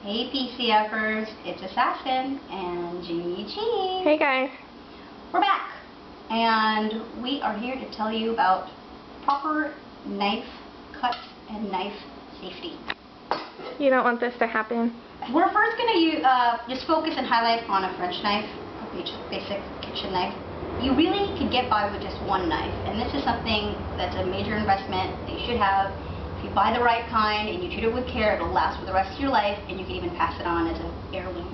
Hey PCFers, it's Assassin and Jamie G. Hey guys. We're back and we are here to tell you about proper knife cut and knife safety. You don't want this to happen. We're first going to just focus and highlight on a French knife, a basic kitchen knife. You really could get by with just one knife, and this is something that's a major investment that you should have. If you buy the right kind and you treat it with care, it'll last for the rest of your life, and you can even pass it on as an heirloom.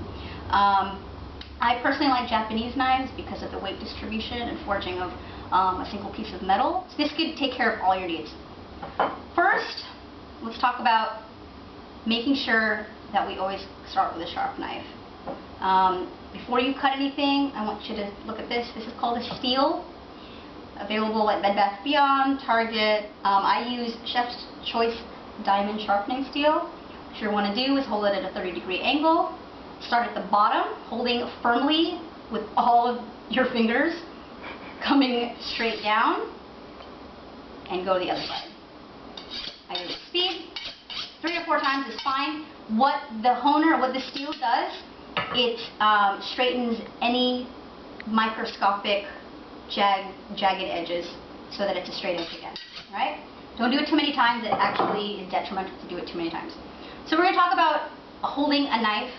I personally like Japanese knives because of the weight distribution and forging of a single piece of metal. So this could take care of all your needs. First, let's talk about making sure that we always start with a sharp knife. Before you cut anything, I want you to look at this. This is called a steel. Available at Bed Bath & Beyond, Target. I use Chef's Choice Diamond Sharpening Steel. What you want to do is hold it at a 30-degree angle. Start at the bottom, holding firmly with all of your fingers coming straight down, and go to the other side. I use speed. 3 or 4 times is fine. What the honer, what the steel does, it straightens any microscopic jagged edges so that it's a straight edge again. Alright? Don't do it too many times. It actually is detrimental to do it too many times. So we're going to talk about holding a knife.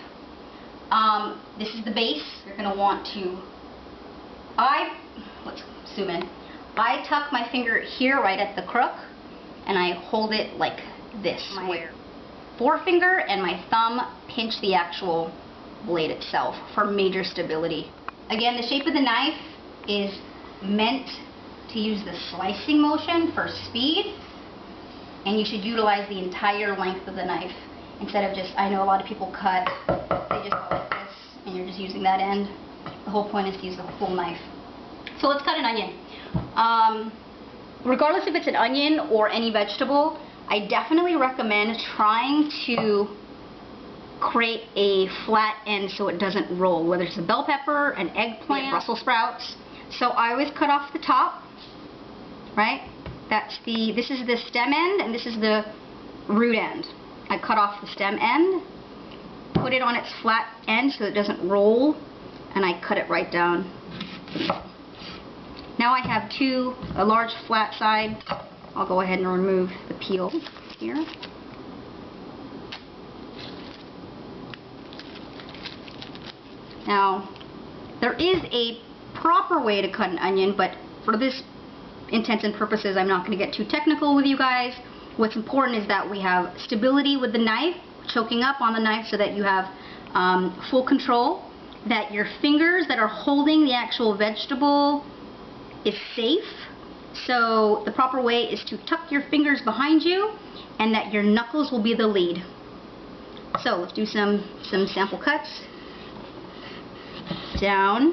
This is the base. You're going to want to, let's zoom in. I tuck my finger here right at the crook and I hold it like this. My forefinger and my thumb pinch the actual blade itself for major stability. Again, the shape of the knife is meant to use the slicing motion for speed, and you should utilize the entire length of the knife instead of just, I know a lot of people cut, they just go like this and you're just using that end. The whole point is to use the full knife. So let's cut an onion. Regardless if it's an onion or any vegetable, I definitely recommend trying to create a flat end so it doesn't roll, whether it's a bell pepper, an eggplant, Brussels sprouts. So I always cut off the top, right? This is the stem end and this is the root end. I cut off the stem end, put it on its flat end so it doesn't roll, and I cut it right down. Now I have a large flat side. I'll go ahead and remove the peel here. Now, there is a proper way to cut an onion, but for this intents and purposes, I'm not going to get too technical with you guys. What's important is that we have stability with the knife, choking up on the knife so that you have full control, that your fingers that are holding the actual vegetable is safe. So the proper way is to tuck your fingers behind you and that your knuckles will be the lead. So let's do some sample cuts. Down,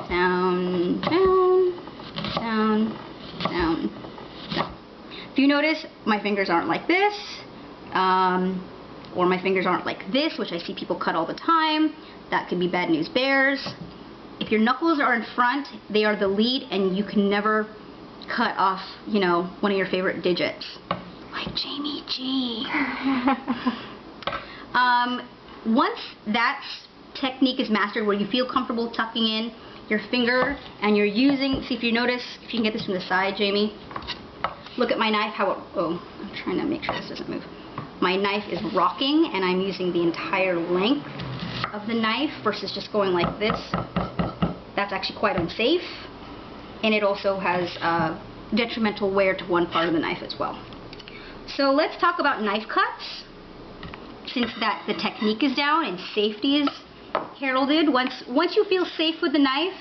down, down, down, down, down. If you notice, my fingers aren't like this, or my fingers aren't like this, which I see people cut all the time. That could be bad news bears. If your knuckles are in front, they are the lead, and you can never cut off, one of your favorite digits, like Jamie G. Once that technique is mastered, where you feel comfortable tucking in your finger and you're using, see if you notice, if you can get this from the side, Jamie, look at my knife, I'm trying to make sure this doesn't move. My knife is rocking and I'm using the entire length of the knife versus just going like this. That's actually quite unsafe, and it also has detrimental wear to one part of the knife as well. So let's talk about knife cuts, since the technique is down and safety is heralded. Once you feel safe with the knife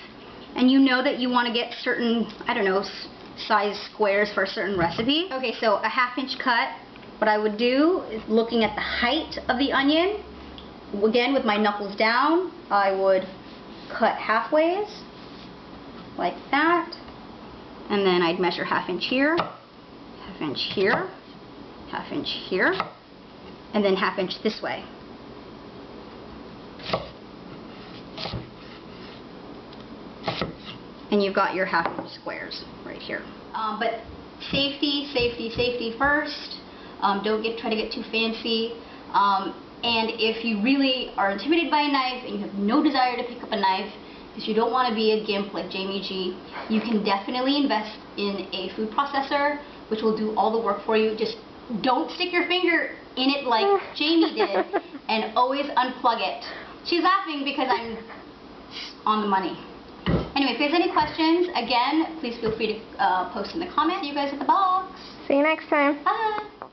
and you know that you want to get certain, size squares for a certain recipe. Okay, so a 1/2 inch cut, what I would do is, looking at the height of the onion, again with my knuckles down, I would cut halfways like that, and then I'd measure 1/2 inch here, 1/2 inch here, 1/2 inch here, and then 1/2 inch this way. And you've got your 1/2 inch squares right here. But safety, safety, safety first. Don't try to get too fancy. And if you really are intimidated by a knife and you have no desire to pick up a knife, because you don't want to be a gimp like Jamie G, you can definitely invest in a food processor, which will do all the work for you. Just don't stick your finger in it like Jamie did, and always unplug it. She's laughing because I'm on the money. Anyway, if there's any questions, again, please feel free to post in the comments. See you guys at the box. See you next time. Bye.